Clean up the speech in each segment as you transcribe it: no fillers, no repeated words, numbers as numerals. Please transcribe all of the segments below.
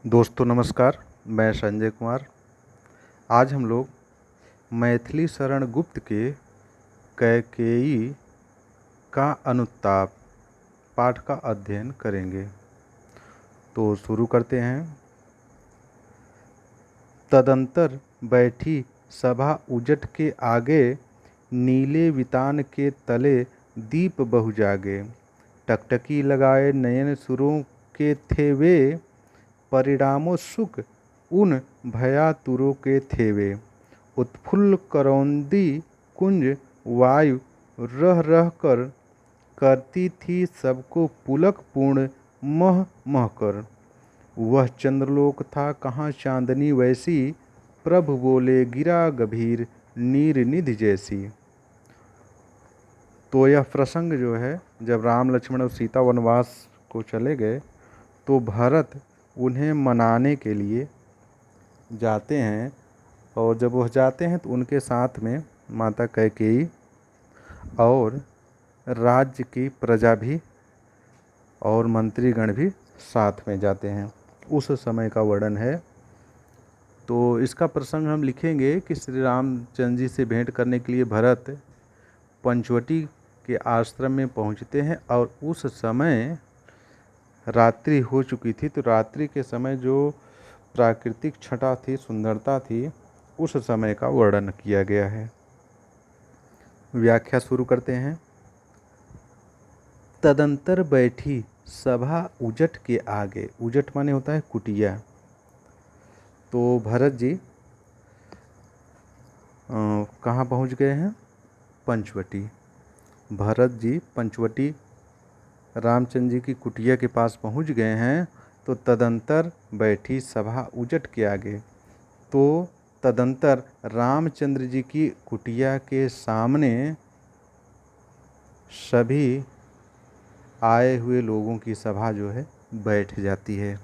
दोस्तों नमस्कार। मैं संजय कुमार। आज हम लोग मैथिली शरण गुप्त के कैकेयी का अनुताप पाठ का अध्ययन करेंगे। तो शुरू करते हैं। तदंतर बैठी सभा उजट के आगे, नीले वितान के तले दीप बहु जागे। टकटकी लगाए नयन सुरों के थे वे, परिणामों सुख उन भयातुरों के थे वे। उत्फुल्ल करौंदी कुंज वायु रह रह कर, करती थी सबको पुलक पूर्ण मह मह कर। वह चंद्रलोक था कहाँ चांदनी वैसी, प्रभु बोले गिरा गंभीर नीर निधि जैसी। तो यह प्रसंग जो है, जब राम लक्ष्मण और सीता वनवास को चले गए तो भरत उन्हें मनाने के लिए जाते हैं, और जब वह जाते हैं तो उनके साथ में माता कैकेयी और राज्य की प्रजा भी और मंत्रीगण भी साथ में जाते हैं। उस समय का वर्णन है। तो इसका प्रसंग हम लिखेंगे कि श्री रामचंद्र जी से भेंट करने के लिए भरत पंचवटी के आश्रम में पहुंचते हैं, और उस समय रात्रि हो चुकी थी। तो रात्रि के समय जो प्राकृतिक छटा थी, सुंदरता थी, उस समय का वर्णन किया गया है। व्याख्या शुरू करते हैं। तदंतर बैठी सभा उजट के आगे। उजट माने होता है कुटिया। तो भरत जी कहाँ पहुँच गए हैं? पंचवटी। भरत जी पंचवटी रामचंद्र जी की कुटिया के पास पहुँच गए हैं। तो तदंतर बैठी सभा उजट के आगे। तो तदंतर रामचंद्र जी की कुटिया के सामने सभी आए हुए लोगों की सभा जो है बैठ जाती है।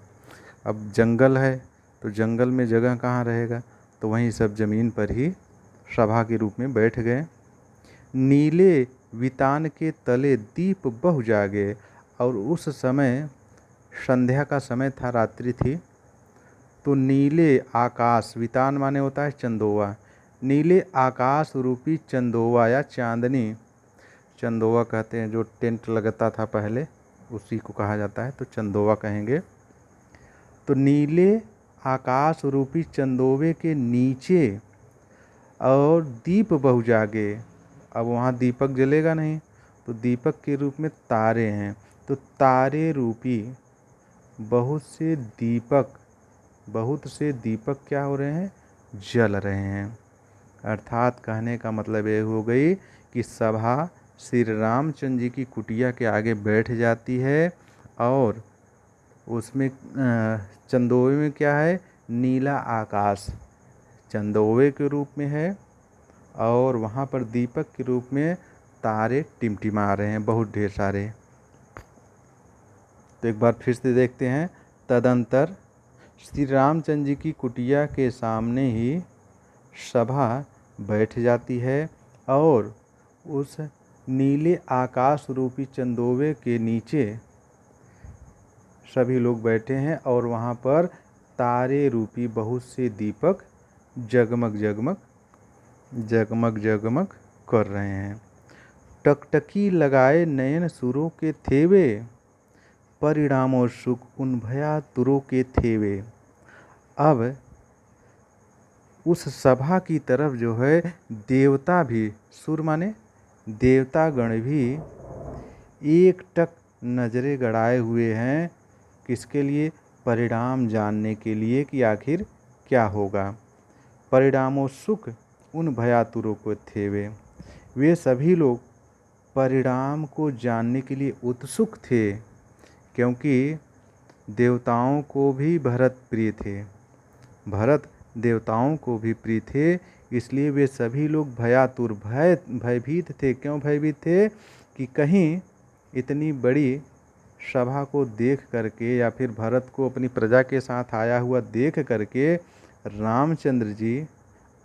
अब जंगल है तो जंगल में जगह कहाँ रहेगा, तो वहीं सब ज़मीन पर ही सभा के रूप में बैठ गए। नीले वितान के तले दीप बहु जागे। और उस समय संध्या का समय था, रात्रि थी। तो नीले आकाश, वितान माने होता है चंदोवा, नीले आकाश रूपी चंदोवा या चांदनी, चंदोवा कहते हैं जो टेंट लगता था पहले, उसी को कहा जाता है, तो चंदोवा कहेंगे। तो नीले आकाश रूपी चंदोवे के नीचे और दीप बहु जागे। अब वहाँ दीपक जलेगा नहीं, तो दीपक के रूप में तारे हैं। तो तारे रूपी बहुत से दीपक क्या हो रहे हैं? जल रहे हैं। अर्थात कहने का मतलब ये हो गई कि सभा श्री रामचंद्र जी की कुटिया के आगे बैठ जाती है, और उसमें चंदोवे में क्या है? नीला आकाश चंदोवे के रूप में है, और वहाँ पर दीपक के रूप में तारे टिमटिमा रहे हैं, बहुत ढेर सारे। तो एक बार फिर से देखते हैं। तदंतर श्री रामचंद्र जी की कुटिया के सामने ही सभा बैठ जाती है, और उस नीले आकाश रूपी चंदोवे के नीचे सभी लोग बैठे हैं, और वहाँ पर तारे रूपी बहुत से दीपक जगमग जगमग जगमग जगमग कर रहे हैं। टकटकी लगाए नयन सुरों के थे वे, परिणामों सुख उन भयातुरों के थे वे। अब उस सभा की तरफ जो है देवता भी, सुर माने देवतागण भी एक टक नजरें गड़ाए हुए हैं। किसके लिए? परिणाम जानने के लिए कि आखिर क्या होगा। परिणामों सुख उन भयातुरों को थे वे सभी लोग परिणाम को जानने के लिए उत्सुक थे, क्योंकि देवताओं को भी भरत प्रिय थे। भरत देवताओं को भी प्रिय थे, इसलिए वे सभी लोग भयातुर, भयभीत थे। क्यों भयभीत थे? कि कहीं इतनी बड़ी सभा को देख करके, या फिर भरत को अपनी प्रजा के साथ आया हुआ देख करके रामचंद्र जी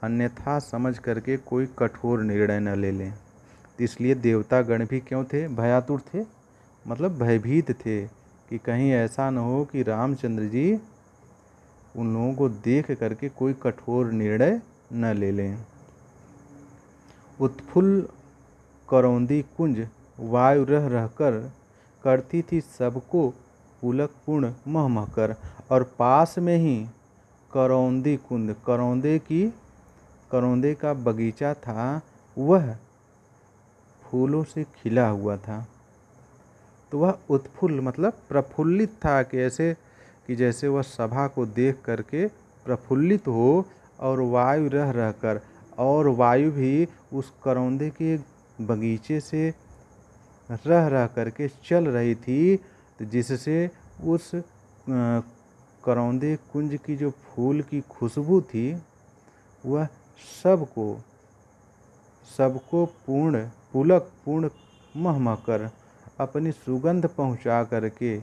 अन्यथा समझ करके कोई कठोर निर्णय न ले लें। इसलिए देवतागण भी क्यों थे? भयातुर थे, मतलब भयभीत थे कि कहीं ऐसा न हो कि रामचंद्र जी उन लोगों को देख करके कोई कठोर निर्णय न ले लें। उत्फुल्ल करौंदी कुंज वायु रह रहकर करती थी सबको पुलक पूर्ण मह महकर। और पास में ही करौंदी कुंद, करौंदे का बगीचा था, वह फूलों से खिला हुआ था। तो वह उत्फुल्ल मतलब प्रफुल्लित था, कैसे कि जैसे वह सभा को देख करके प्रफुल्लित हो, और वायु रह रहकर, और वायु भी उस करौंदे के बगीचे से रह रह करके चल रही थी, तो जिससे उस करौंदे कुंज की जो फूल की खुशबू थी वह सबको पुलक पूर्ण मह महकर अपनी सुगंध पहुंचा करके,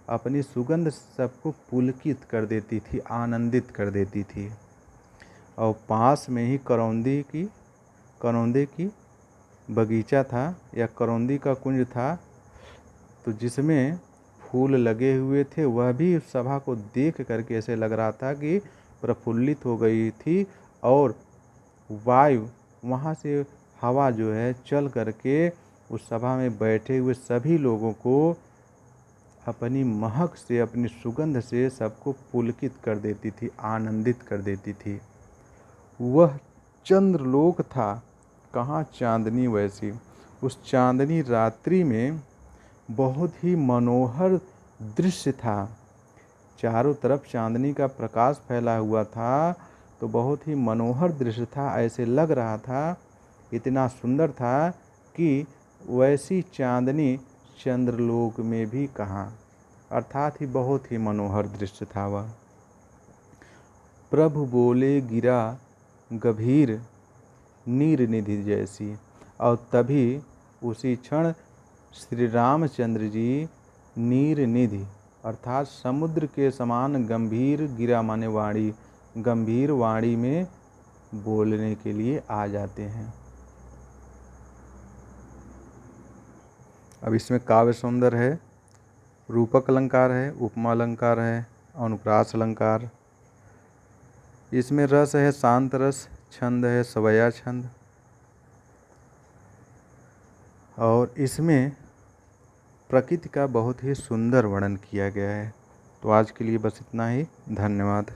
अपनी सुगंध सबको पुलकित कर देती थी, आनंदित कर देती थी। और पास में ही करौंदे की बगीचा था या करौंदी का कुंज था, तो जिसमें फूल लगे हुए थे। वह भी उस सभा को देख करके ऐसे लग रहा था कि प्रफुल्लित हो गई थी, और वायु वहाँ से हवा जो है चल करके उस सभा में बैठे हुए सभी लोगों को अपनी महक से, अपनी सुगंध से सबको पुलकित कर देती थी, आनंदित कर देती थी। वह चंद्रलोक था, कहाँ चांदनी वैसी। उस चांदनी रात्रि में बहुत ही मनोहर दृश्य था। चारों तरफ चांदनी का प्रकाश फैला हुआ था, तो बहुत ही मनोहर दृश्य था। ऐसे लग रहा था, इतना सुंदर था कि वैसी चांदनी चंद्रलोक में भी कहाँ, अर्थात ही बहुत ही मनोहर दृश्य था वह। प्रभु बोले गिरा गंभीर नीर निधि जैसी। और तभी उसी क्षण श्री रामचंद्र जी नीर निधि अर्थात समुद्र के समान गंभीर, गिरा माने वाणी, गंभीर वाणी में बोलने के लिए आ जाते हैं। अब इसमें काव्य सौंदर्य है, रूपक अलंकार है, उपमा अलंकार है, अनुप्रास अलंकार। इसमें रस है शांत रस, छंद है सवैया छंद, और इसमें प्रकृति का बहुत ही सुंदर वर्णन किया गया है। तो आज के लिए बस इतना ही। धन्यवाद।